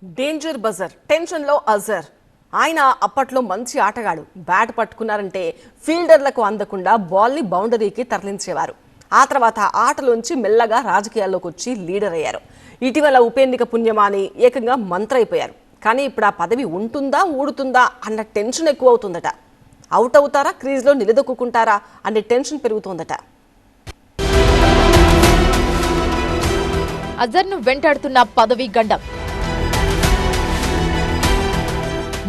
Danger buzzer టెన్షన్లో అజర్ ఆయన అప్పట్లో మంచి ఆటగాడు. బ్యాట్ పట్టుకున్నారంటే ఫీల్డర్లకు అందకుండా బాల్ని బౌండరీకి తరలించేవారు. ఆ తర్వాత ఆటలోంచి మెల్లగా రాజకీయాల్లోకి వచ్చి లీడర్ అయ్యారు. ఇటీవల ఉప ఎన్నిక పుణ్యమాని ఏకంగా మంత్రి అయిపోయారు. కానీ ఇప్పుడు ఆ పదవి ఉంటుందా ఊడుతుందా అన్న టెన్షన్ ఎక్కువ అవుతుందట. అవుట్ అవుతారా, క్రీజ్లో నిలదొక్కుంటారా అనే టెన్షన్ పెరుగుతోందట. అజర్ను వెంటాడుతున్న పదవి గండం,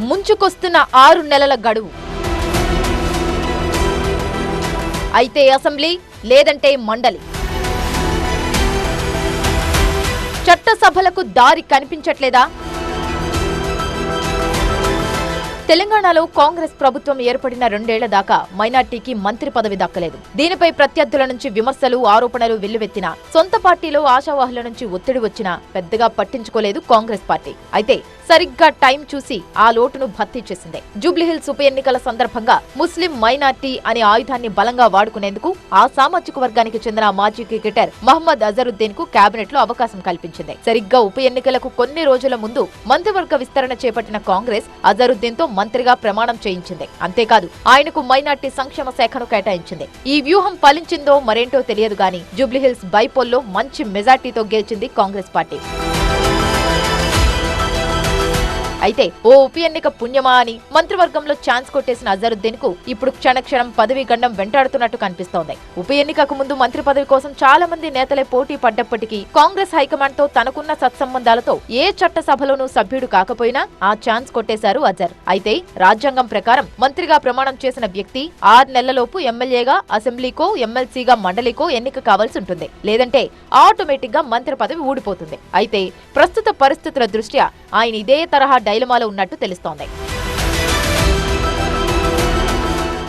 ముంచుకొస్తున్న 6 నెలల గడువు. అయితే అసెంబ్లీ లేదంటే మండలి, చట్టసభలకు దారి కనిపించట్లేదా? తెలంగాణలో కాంగ్రెస్ ప్రభుత్వం ఏర్పడిన 2 ఏళ్ల దాకా మైనార్టీకి మంత్రి పదవి దక్కలేదు. దీనిపై ప్రత్యర్థుల నుంచి విమర్శలు, ఆరోపణలు వెల్లువెత్తినా, సొంత పార్టీలో ఆశావాహుల నుంచి ఒత్తిడి వచ్చినా పెద్దగా పట్టించుకోలేదు కాంగ్రెస్ పార్టీ. అయితే సరిగ్గా టైం చూసి ఆ లోటును భర్తీ చేసింది. జూబ్లీహిల్స్ ఉప ఎన్నికల సందర్భంగా ముస్లిం మైనార్టీ అనే ఆయుధాన్ని బలంగా వాడుకునేందుకు ఆ సామాజిక వర్గానికి చెందిన మాజీ క్రికెటర్ మహమ్మద్ అజరుద్దీన్ కు కేబినెట్ లో అవకాశం కల్పించింది. సరిగ్గా ఉప ఎన్నికలకు కొన్ని రోజుల ముందు మంత్రివర్గ విస్తరణ చేపట్టిన కాంగ్రెస్ అజరుద్దీన్ తో మంత్రిగా ప్రమాణం చేయించింది. అంతేకాదు ఆయనకు మైనార్టీ సంక్షేమ శాఖను కేటాయించింది. ఈ వ్యూహం ఫలించిందో మరేంటో తెలియదు గాని జూబ్లీహిల్స్ బైపోల్లో మంచి మెజార్టీతో గెలిచింది కాంగ్రెస్ పార్టీ. అయితే ఓ ఉప ఎన్నిక పుణ్యమా అని మంత్రివర్గంలో ఛాన్స్ కొట్టేసిన అజరుద్దీన్ కు ఇప్పుడు క్షణక్షణం పదవి గండం వెంటాడుతున్నట్టు కనిపిస్తోంది. ఉప ఎన్నికకు ముందు మంత్రి పదవి కోసం చాలా మంది నేతలే పోటీ పడ్డప్పటికీ కాంగ్రెస్ హైకమాండ్ తో తనకున్న సత్సంబంధాలతో ఏ చట్టసభలోనూ సభ్యుడు కాకపోయినా ఆ ఛాన్స్ కొట్టేశారు అజర్. అయితే రాజ్యాంగం ప్రకారం మంత్రిగా ప్రమాణం చేసిన వ్యక్తి 6 నెలలలోపు ఎమ్మెల్యేగా, అసెంబ్లీకో, ఎమ్మెల్సీగా, మండలికో ఎన్నిక కావాల్సి ఉంటుంది. లేదంటే ఆటోమేటిక్ గా మంత్రి పదవి ఊడిపోతుంది. అయితే ప్రస్తుత పరిస్థితుల దృష్ట్యా ఆయన ఇదే తరహా డైలమాలో ఉన్నట్టు తెలుస్తోంది.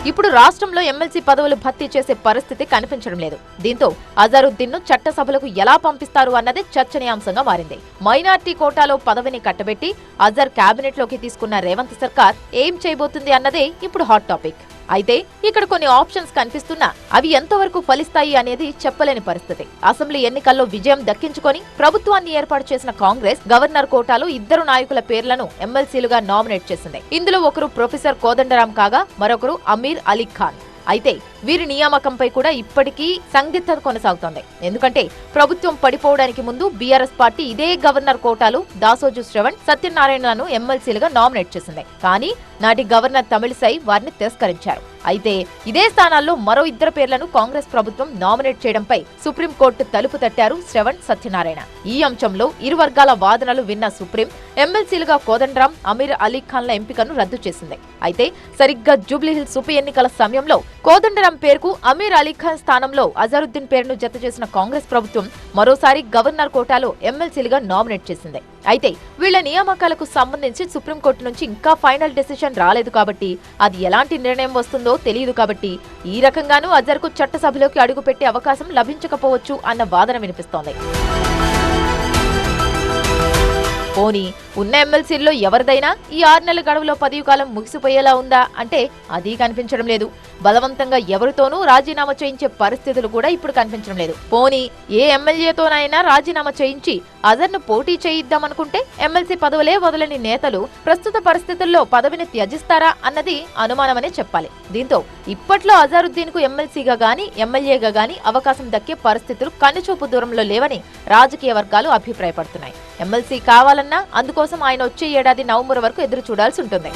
ఇప్పుడు రాష్ట్రంలో ఎమ్మెల్సీ పదవులు భర్తీ చేసే పరిస్థితి కనిపించడం లేదు. దీంతో అజరుద్దీన్ ను చట్టసభలకు ఎలా పంపిస్తారు అన్నదే చర్చనీయాంశంగా మారింది. మైనార్టీ కోటాలో పదవిని కట్టబెట్టి అజర్ కేబినెట్ లోకి తీసుకున్న రేవంత్ సర్కార్ ఏం చేయబోతుంది అన్నదే ఇప్పుడు హాట్ టాపిక్. అయితే ఇక్కడ కొన్ని ఆప్షన్స్ కనిపిస్తున్నా అవి ఎంతవరకు ఫలిస్తాయి అనేది చెప్పలేని పరిస్థితి. అసెంబ్లీ ఎన్నికల్లో విజయం దక్కించుకొని ప్రభుత్వాన్ని ఏర్పాటు చేసిన కాంగ్రెస్ గవర్నర్ కోటాలో 2 నాయకుల పేర్లను ఎమ్మెల్సీలుగా నామినేట్ చేసింది. ఇందులో ఒకరు ప్రొఫెసర్ కోదండరాం కాగా మరొకరు అమీర్ అలీ ఖాన్. అయితే వీరి నియామకంపై కూడా ఇప్పటికీ సందిగ్ధత కొనసాగుతోంది. ఎందుకంటే ప్రభుత్వం పడిపోవడానికి ముందు బీఆర్ఎస్ పార్టీ ఇదే గవర్నర్ కోటాలో దాసోజు శ్రవణ్, సత్యనారాయణలను ఎమ్మెల్సీలుగా నామినేట్ చేసింది. కానీ నాటి గవర్నర్ తమిళిసై వారిని తిరస్కరించారు. అయితే ఇదే స్థానాల్లో మరో 2 పేర్లను కాంగ్రెస్ ప్రభుత్వం నామినేట్ చేయడంపై సుప్రీంకోర్టు తలుపు తట్టారు శ్రవణ్, సత్యనారాయణ. ఈ అంశంలో ఇరు వర్గాల వాదనలు విన్న సుప్రీం ఎమ్మెల్సీలుగా కోదండరాం, అమీర్ అలీ ఖాన్ల ఎంపికను రద్దు చేసింది. అయితే సరిగ్గా జూబ్లీహిల్స్ ఉప ఎన్నికల సమయంలో కోదండరాం పేరుకు అమీర్ అలీ ఖాన్ స్థానంలో అజరుద్దీన్ పేరును జత చేసిన కాంగ్రెస్ ప్రభుత్వం మరోసారి గవర్నర్ కోటాలో ఎమ్మెల్సీలుగా నామినేట్ చేసింది. అయితే వీళ్ల నియామకాలకు సంబంధించి సుప్రీంకోర్టు నుంచి ఇంకా ఫైనల్ డెసిషన్ రాలేదు కాబట్టి, అది ఎలాంటి నిర్ణయం వస్తుందో తెలియదు కాబట్టి ఈ రకంగానూ అజర్కు చట్టసభలోకి అడుగుపెట్టే అవకాశం లభించకపోవచ్చు అన్న వాదన వినిపిస్తోంది. పోనీ ఉన్న ఎమ్మెల్సీల్లో ఎవరిదైనా ఈ 6 నెలల గడువులో పదవి కాలం ముగిసిపోయేలా ఉందా అంటే అది కనిపించడం లేదు. బలవంతంగా ఎవరితోనూ రాజీనామా చేయించే పరిస్థితులు కూడా ఇప్పుడు కనిపించడం లేదు. పోనీ ఏ ఎమ్మెల్యేతోనైనా రాజీనామా చేయించి అజర్ను పోటీ చేయిద్దామనుకుంటే ఎమ్మెల్సీ పదవులే వదలని నేతలు ప్రస్తుత పరిస్థితుల్లో పదవిని త్యజిస్తారా అన్నది అనుమానమనే చెప్పాలి. దీంతో ఇప్పట్లో అజరుద్దీన్ కు ఎమ్మెల్సీగా గానీ, ఎమ్మెల్యేగా గానీ అవకాశం దక్కే పరిస్థితులు కనుచూపు దూరంలో లేవని రాజకీయ వర్గాలు అభిప్రాయపడుతున్నాయి. ఎమ్మెల్సీ కావాలన్నా అందుకోసం ఆయన వచ్చే ఏడాది నవంబర్ వరకు ఎదురు చూడాల్సి ఉంటుంది.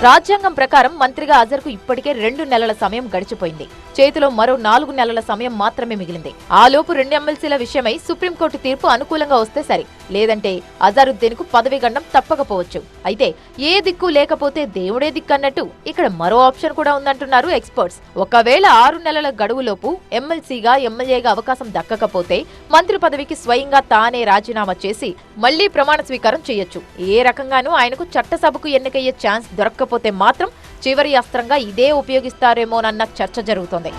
రాజ్యాంగం ప్రకారం మంత్రిగా అజర్కు ఇప్పటికే 2 నెలల సమయం గడిచిపోయింది. చేతిలో మరో 4 నెలల సమయం మాత్రమే మిగిలింది. ఆలోపు 2 ఎమ్మెల్సీల విషయమై సుప్రీంకోర్టు తీర్పు అనుకూలంగా వస్తే సరి, లేదంటే అజరుద్దీన్ కు పదవి గండం తప్పకపోవచ్చు. అయితే ఏ దిక్కు లేకపోతే దేవుడే దిక్కన్నట్టు ఇక్కడ మరో ఆప్షన్ కూడా ఉందంటున్నారు ఎక్స్పర్ట్స్. ఒకవేళ 6 నెలల గడువులోపు ఎమ్మెల్సీగా, ఎమ్మెల్యేగా అవకాశం దక్కకపోతే మంత్రి పదవికి స్వయంగా తానే రాజీనామా చేసి మళ్లీ ప్రమాణ స్వీకారం చేయొచ్చు. ఏ రకంగానూ ఆయనకు చట్టసభకు ఎన్నికయ్యే ఛాన్స్ దొరక్కపోతే మాత్రం చివరి అస్త్రంగా ఇదే ఉపయోగిస్తారేమోనన్న చర్చ జరుగుతోంది.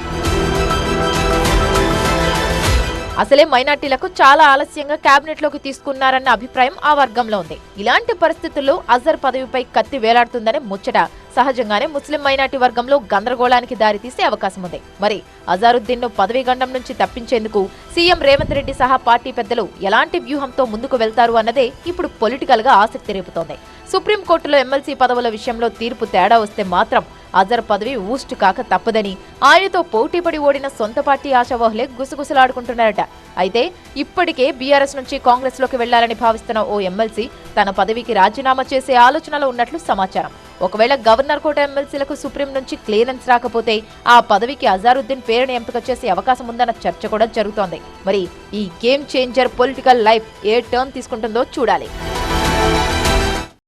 అసలే మైనార్టీలకు చాలా ఆలస్యంగా కేబినెట్ లోకి తీసుకున్నారన్న అభిప్రాయం ఆ వర్గంలో ఉంది. ఇలాంటి పరిస్థితుల్లో అజర్ పదవిపై కత్తి వేలాడుతుందనే ముచ్చట సహజంగానే ముస్లిం మైనార్టీ వర్గంలో గందరగోళానికి దారితీసే అవకాశం ఉంది. మరి అజారుద్దీన్ ను పదవీ గండం నుంచి తప్పించేందుకు సీఎం రేవంత్ రెడ్డి సహా పార్టీ పెద్దలు ఎలాంటి వ్యూహంతో ముందుకు వెళ్తారు అన్నదే ఇప్పుడు పొలిటికల్ గా ఆసక్తి రేపుతోంది. సుప్రీంకోర్టులో ఎమ్మెల్సీ పదవుల విషయంలో తీర్పు తేడా వస్తే మాత్రం అజర్ పదవి ఊస్ట్ కాక తప్పదని ఆయనతో పోటీపడి ఓడిన సొంత పార్టీ ఆశావహులే గుసగుసలాడుకుంటున్నారట. అయితే ఇప్పటికే బీఆర్ఎస్ నుంచి కాంగ్రెస్ లోకి వెళ్లాలని భావిస్తున్న ఓ ఎమ్మెల్సీ తన పదవికి రాజీనామా చేసే ఆలోచనలో ఉన్నట్లు సమాచారం. ఒకవేళ గవర్నర్ కోట ఎమ్మెల్సీలకు సుప్రీం నుంచి క్లియరెన్స్ రాకపోతే ఆ పదవికి అజారుద్దీన్ పేరుని ఎంపిక చేసే అవకాశం ఉందన్న చర్చ కూడా జరుగుతోంది. మరి ఈ గేమ్ చేంజర్ పొలిటికల్ లైఫ్ ఏ టర్న్ తీసుకుంటుందో చూడాలి.